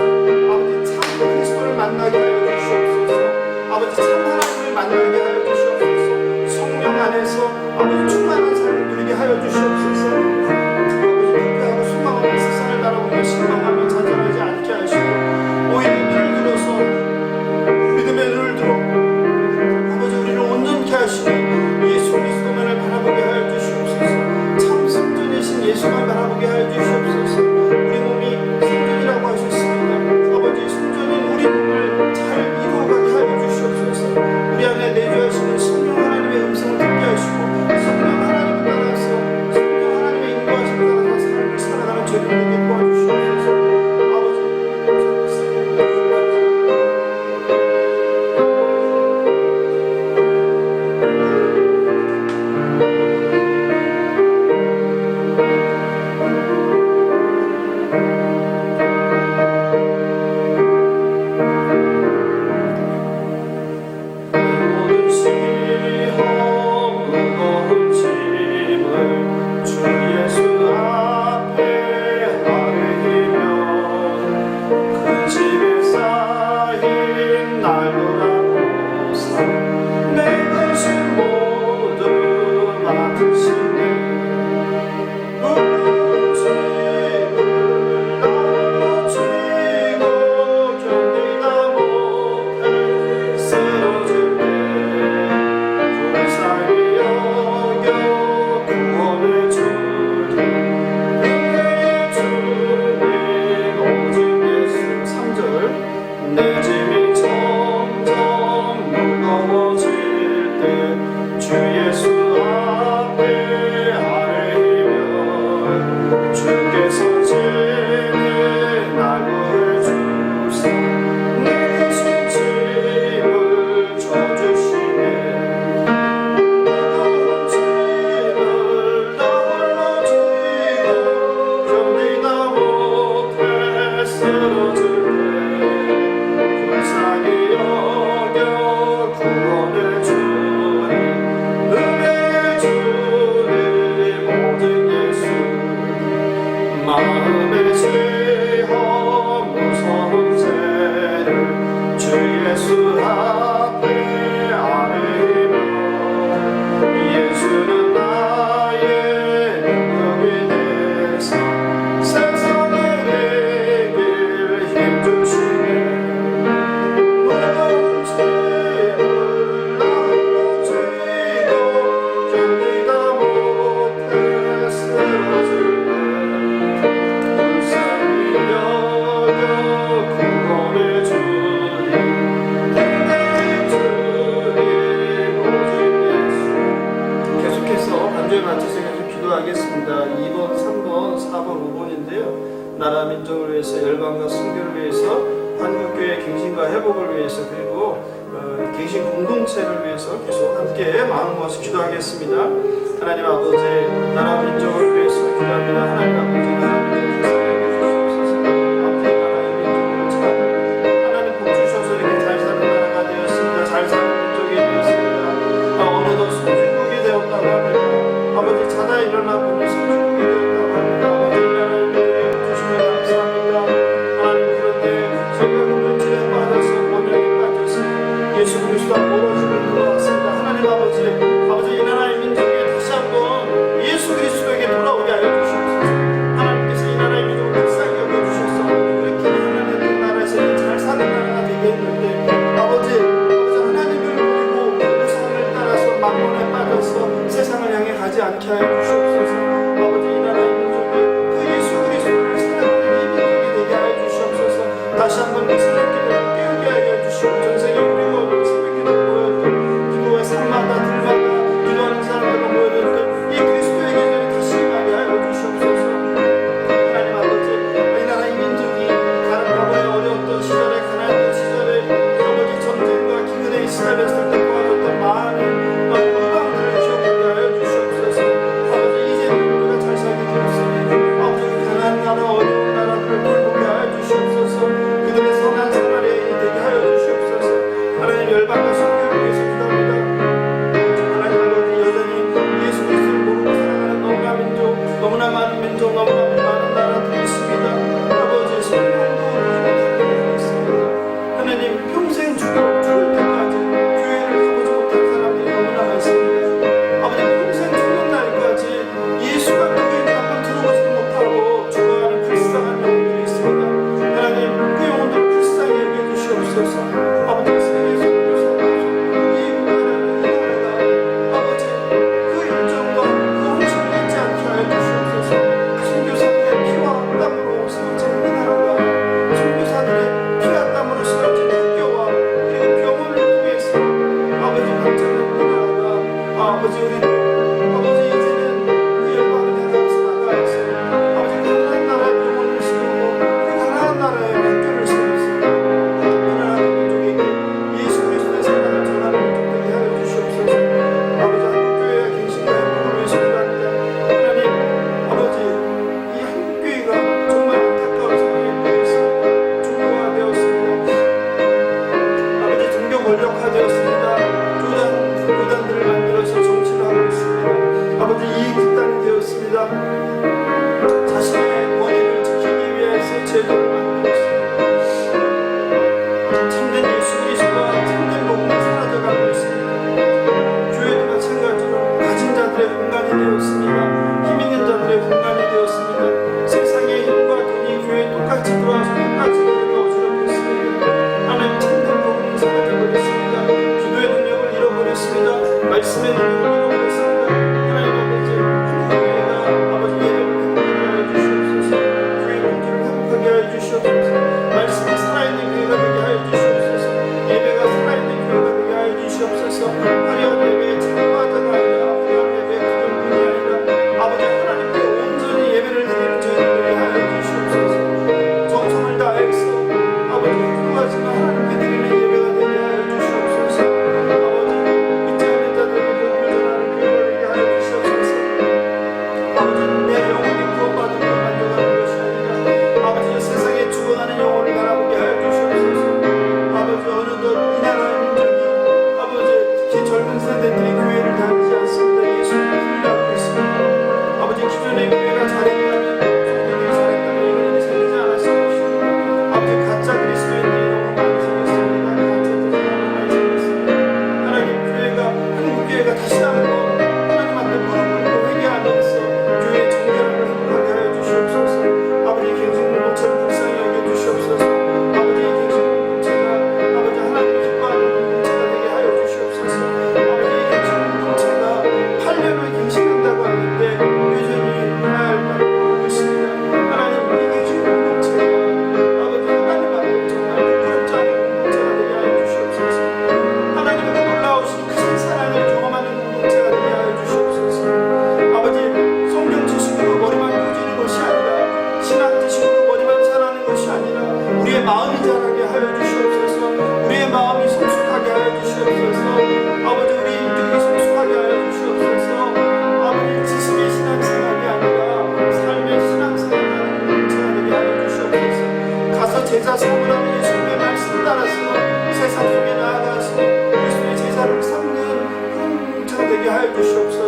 아버지 참 그리스도를 만나게 하여 주시옵소서. 아버지 참 하나님을 만나게 하여 주시옵소서. 성령 안에서 아버지 충만한 삶을 누리게 하여 주시옵소서. 아버지 부패하고 소망 없는 세상을 바라보며 실망하며 좌절하지 않게 하시고 오히려 눈을 들어서 믿음의 눈을 들어 아버지 우리를 온전케 하시는 예수 그리스도만을 바라보게 하여 주시옵소서. 참 성전이신 예수만 바라보게 하여 주시옵소서. 우리 몸이 성전이라고 하셨습니다. 아버지 성전인 우리 몸을 잘 이루어가게 하여 주시옵소서. 우리 안에 내주하시는 성령 하나님의 음성을 듣게 하시고 성령 하나님을 따라서 성령 하나님의 순서에 맞춰서 계속 기도하겠습니다. 2번, 3번, 4번, 5번인데요. 나라 민족을 위해서, 열방과 선교를 위해서, 한국교회 갱신과 회복을 위해서, 그리고 갱신 공동체를 위해서 계속 함께 마음 모아서 기도하겠습니다. 하나님 아버지, 나라 민족을 위해서 기도합니다. 하나님 아버지, 나라 민족을 살려주시옵소서. 앞에 나라의 민족을 참 하나님 복 주셔서 이렇게 잘 사는 나라가 되었습니다. 잘 사는 민족이 되었습니다. 어느덧 선진국이 되었다고 합니다. 아버지, 자다 일어나 보니 선진국이 되었다고 합니다. 아버지, 이 나라의 민족에 주시면 감사합니다. 하나님, 그런데 저희가 물질에 빠져서 번영에 빠져서 예수 그리스도와 멀어지고 있는 것 같습니다. 하나님 아버지, 이 나라의 민족이 다시 한번 예수 그리스도에게 돌아오게 하여 주시옵소서. 하나님께서 이 나라의 민족을 불쌍히 여겨주셔서 그렇게 하나님의 나라에서 잘 사는 나라가 되게 했는데, 아버지 하나님을 버리고 우상을 따라서 만몬에 빠져서 세상을 향해 가지 않게 하여 주시옵소서. 아버지, 이 나라의 민족이 그 예수 그리스도를 사랑하는 이 민족이 되게 하여 주시옵소서. 다시 한번 그 새벽기도를 깨우게 하여 주시고, 전생에 우리가 새벽기도를 모였던 기도의 산마다 들마다 기도하는 사람들과 모여있던 이 그리스도의 계절이 다시 임하게 하여 주시옵소서. 하나님 아버지, 이 나라의 민족이 다른 과거에 어려웠던 시절에, 가난했던 시절에, 아버지 전쟁과 기근에 시달렸을 때 도와줬던 많은 우방들을 기억하게 하여 주시옵소서. 아버지,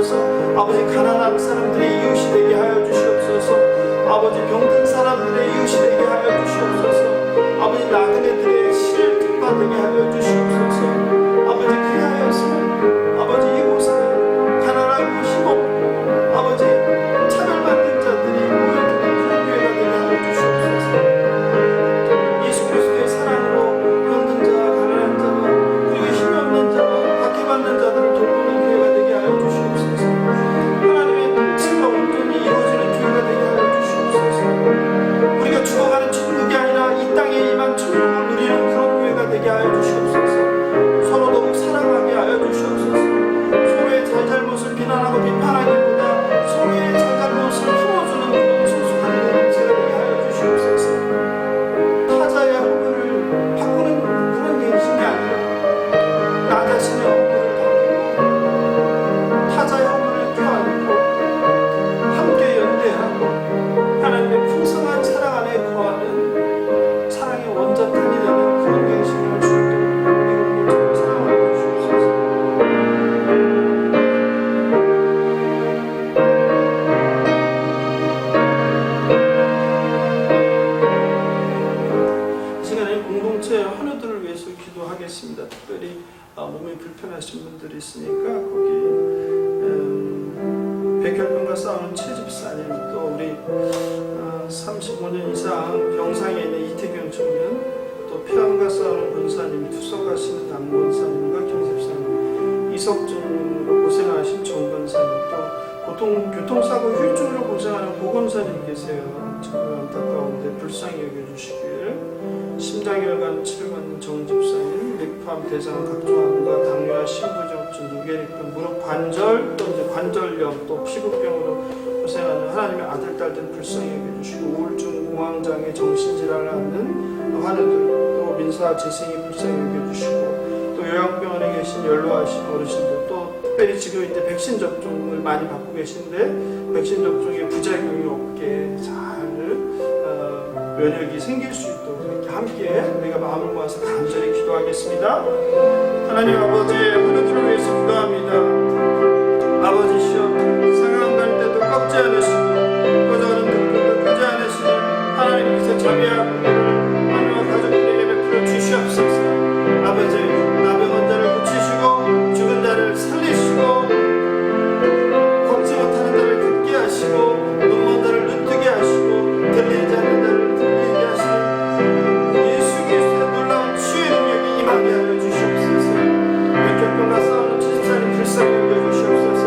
주시옵소서. 아버지 가난한 사람들의 이웃이 되게 하여 주시옵소서. 아버지 병든 사람들의 이웃이 되게 하여 주시옵소서. 아버지 나그네들의 실특파 되게 하여 주시옵소서. 아버지 그리하여서 아버지 이곳에 가난하고 힘없고 아버지 차별받는 자들이 모여드는 그런 교회가 되게 하여 주시옵소서. 예수 그리스도의 사랑으로 병든 자와 가난한 자와 그리고 힘이 없는 자와 박해받는 자들을 돌보는 교회가 되게 하여 주시옵소서. 하나님의 통치가 온전히 이루어지는 교회가 되게 하여 주시옵소서. 우리가 죽어가는 천국이 아니라 이 땅에 임한 천국을 누리는 그런 교회가 되게 하여 주시옵소서. 서로 더욱 사랑하게 하여 주시옵소서. 서로의 잘잘못을 비난하고 비판하기보다 서로의 잘잘못을 품어주는 그런 순수한 공동체가 되게 하여 주시옵소서. 타자의 허물을 바꾸는 그런 갱신이 아니라 나 자신의 허물을 바꾸고 타자의 허물을 껴안고 함께 연대하고 하나님의 풍성한 사랑 안에 거하는 사랑의 원자탄이 되는 그런 갱신을 할 수 있도록 이 공동체를 사랑하여 주시옵소서. 이 시간에 공동체 헌우들을 위해서 기도하겠습니다. 특별히 몸이 불편하신 분들이 있으니까 거기 백혈병과 싸우는 최집사님, 또 우리 35년 이상 병상에 있는 이태경 청년, 또 폐암과 싸우는 권사님, 투석하시는 남 권사님과 경셉사님, 이석증으로 고생하신 정 권사님, 또 교통사고 후유증으로 고생하는 고 권사님 계세요. 정말 안타까운데 불쌍히 여겨주시길. 심장혈관 치료받는 정 집사님, 맥암, 대장, 각종 암과 당뇨와 신부전증, 누게리큰, 무릎 관절, 또 이제 관절염, 또 피부병으로 고생하는 하나님의 아들, 딸들 불쌍히 여겨주시고, 우울증, 공황장애, 정신질환을 앓는 환우들, 또 민사 재생이 불쌍히 여겨주시고, 또 요양병원에 계신 연로하신 어르신들, 또 특별히 지금 이제 백신 접종을 많이 받고 계신데 백신 접종에 부작용이 없게 잘 면역이 생길 수 있도록 이렇게 함께 우리가 마음을 모아서 간절히 기도하겠습니다. 하나님 아버지, 하나님을 위해서 기도합니다. 아버지시여, 상황 갈 때도 꺾지 않으시고 꺼져가는 눈물도 끄지 않으시니 하나님께서 자비하고 하나님과 가족들에게 베풀어 주시옵소서. 아버지, 나병원 자를 고치시고 죽은 자를 살리시고 걷지 못하는 자를 걷게 하시고 눈먼 자를 눈뜨게 하시고 들리지 않는 자를 들리게 하시는 예수 그리스도의 놀라운 치유의 능력이 임하게 하여 주시옵소서. 백혈병과 싸우는 치사를 불쌍히 여겨주시옵소서.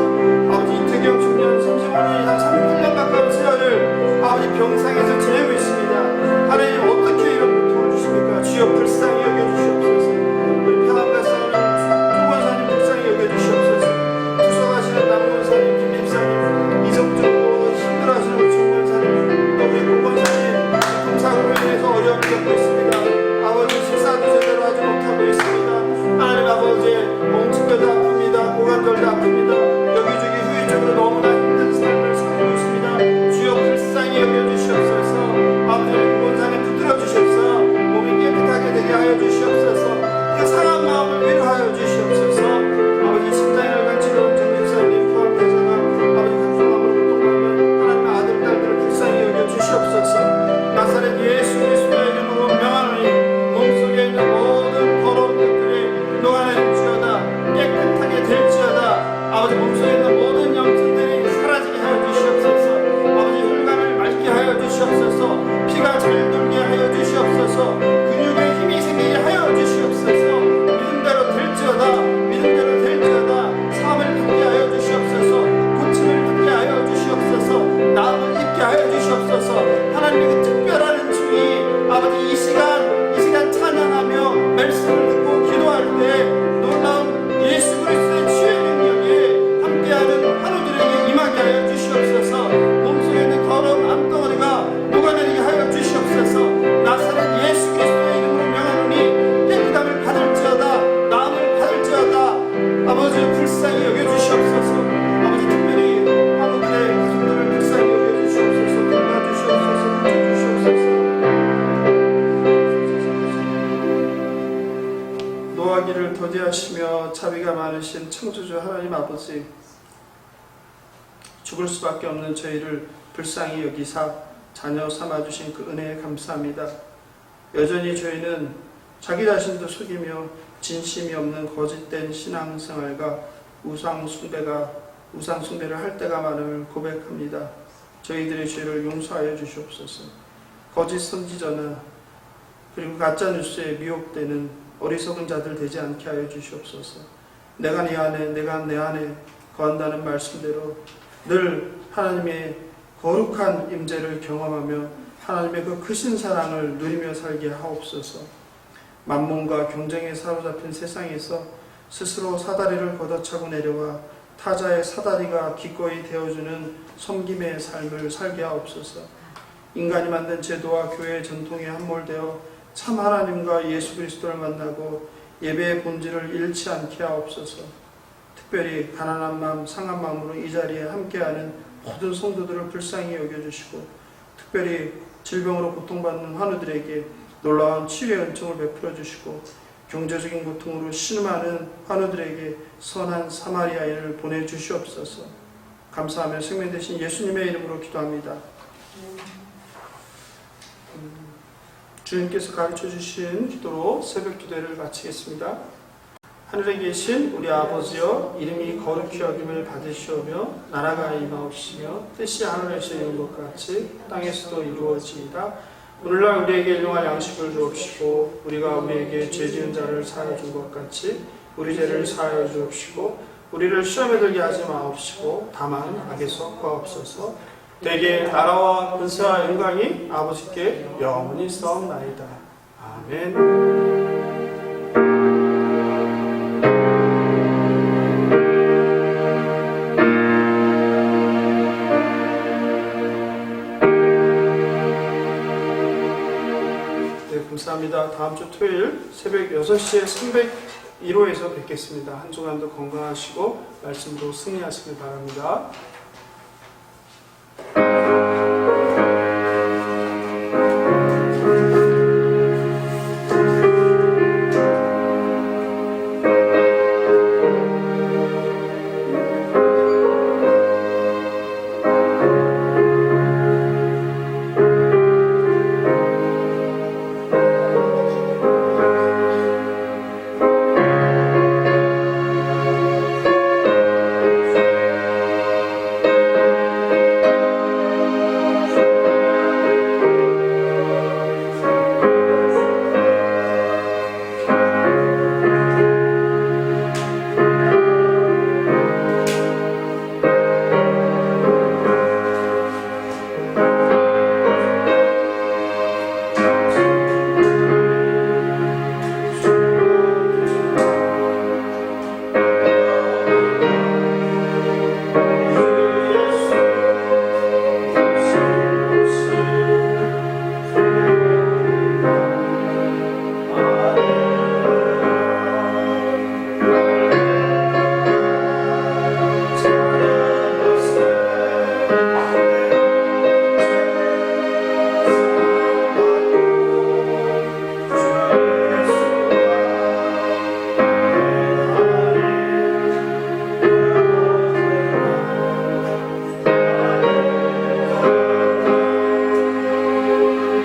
아버지, 이태경 청년 35년 이상 38년 가까운 세월을 아버지 병상에서 지내고 있습니다. 하나님 어떻게 이런 고통을 주십니까? 주여 불쌍히 여겨주시옵소서. 우리 평안과 싸우는 조건사님 불쌍히 여겨주시옵소서. 투석하시는 남권사님, 김집사님, 이성적으로 힘들어하시는 우리 총권사님, 또 우리 고건사님 교통사고로 인해서 어려움을 겪고 있습니다. 아버지, 식사도 제대로 하지 못하고 있습니다. 하나님 아버지, 엉치뼈도 아픕니다. 고관절도 아픕니다. 여기저기 후유증으로 너무나 힘든 삶을 살고 있습니다. 주여 불쌍히 여겨주시옵소서. 아버지, 고건사님 붙들어 주시옵소서. 몸이 깨끗하게 되게 하여 주시옵소서. 그 상한 마음을 위로하여 주시옵소서. 아버지, 심장혈관 치료원 정집사님, 부활대사가 아버지 각성함으로 고통받는 하나님의 아들, 딸들을 불쌍히 여겨 주시옵소서. 나사렛 예수 그리스도의 이름으로 명하노니 몸속에 있는 모든 더러운 것들이 녹아낼지어다, 깨끗하게 될지어다. 아버지, 몸속에 있는 모든 염증들이 사라지게 하여 주시옵소서. 아버지, 혈관을 맑게 하여 주시옵소서. 피가 잘 돌게 하여 주시옵소서. 근육에 힘이 생기게 하여 주시옵소서. 믿음대로 될지어다, 믿음대로 될지어다. 사함을 받게 하여 주시옵소서. 고침을 받게 하여 주시옵소서. 나음을 입게 하여 주시옵소서. 하나님의 그 특별한 은총이 아버지 이 시간 찬양하며 말씀을 듣고 기도할 때 놀라운 예수 그리스도의 치유의 능력에 함께하는 환우들에게 임하게 하여 주시옵소서. 몸속에 있는 더러운 암덩어리가 녹아내리게 하여 주시옵소서. 나사렛 예수 그리스도의 이름으로 명하노니 깨끗함을 받을지어다, 나음을 받을지어다. 아버지, 불쌍히 여겨주시옵소서. 아버지, 특별히 환우들의 가족들을 불쌍히 여겨주시옵소서. 돌봐주시옵소서. 고쳐주시옵소서. 노하기를 더디하시며 자비가 많으신 창조주 하나님 아버지, 죽을 수밖에 없는 저희를 불쌍히 여기사 자녀 삼아주신 그 은혜에 감사합니다. 여전히 저희는 자기 자신도 속이며 진심이 없는 거짓된 신앙생활과 우상숭배를 할 때가 많음을 고백합니다. 저희들의 죄를 용서하여 주시옵소서. 거짓 선지자나 그리고 가짜뉴스에 미혹되는 어리석은 자들 되지 않게 하여 주시옵소서. 내가 네 안에 내가 내 안에 거한다는 말씀대로 늘 하나님의 거룩한 임재를 경험하며 하나님의 그 크신 사랑을 누리며 살게 하옵소서. 만몬과 경쟁에 사로잡힌 세상에서 스스로 사다리를 걷어차고 내려와 타자의 사다리가 기꺼이 되어주는 섬김의 삶을 살게 하옵소서. 인간이 만든 제도와 교회의 전통에 함몰되어 참 하나님과 예수 그리스도를 만나고 예배의 본질을 잃지 않게 하옵소서. 특별히 가난한 마음, 상한 마음으로 이 자리에 함께하는 모든 성도들을 불쌍히 여겨주시고 특별히 질병으로 고통받는 환우들에게 놀라운 치유의 은총을 베풀어 주시고 경제적인 고통으로 신음하는 환우들에게 선한 사마리아인을 보내주시옵소서. 감사하며 생명 되신 예수님의 이름으로 기도합니다. 주님께서 가르쳐 주신 기도로 새벽 기도를 마치겠습니다. 하늘에 계신 우리 아버지여, 이름이 거룩히 여김을 받으시오며 나라가 임하옵시며 뜻이 하늘에서 이룬 것 같이 땅에서도 이루어지이다. 오늘날 우리에게 일용할 양식을 주옵시고 우리가 우리에게 죄 지은 자를 사하여 준 것 같이 우리 죄를 사하여 주옵시고 우리를 시험에 들게 하지 마옵시고 다만 악에서 구하옵소서. 대개 나라와 권세와 영광이 아버지께 영원히 있사옵나이다. 아멘. 감사합니다. 다음 주 토요일 새벽 6시에 301호에서 뵙겠습니다. 한 주간도 건강하시고 말씀으로 승리하시길 바랍니다.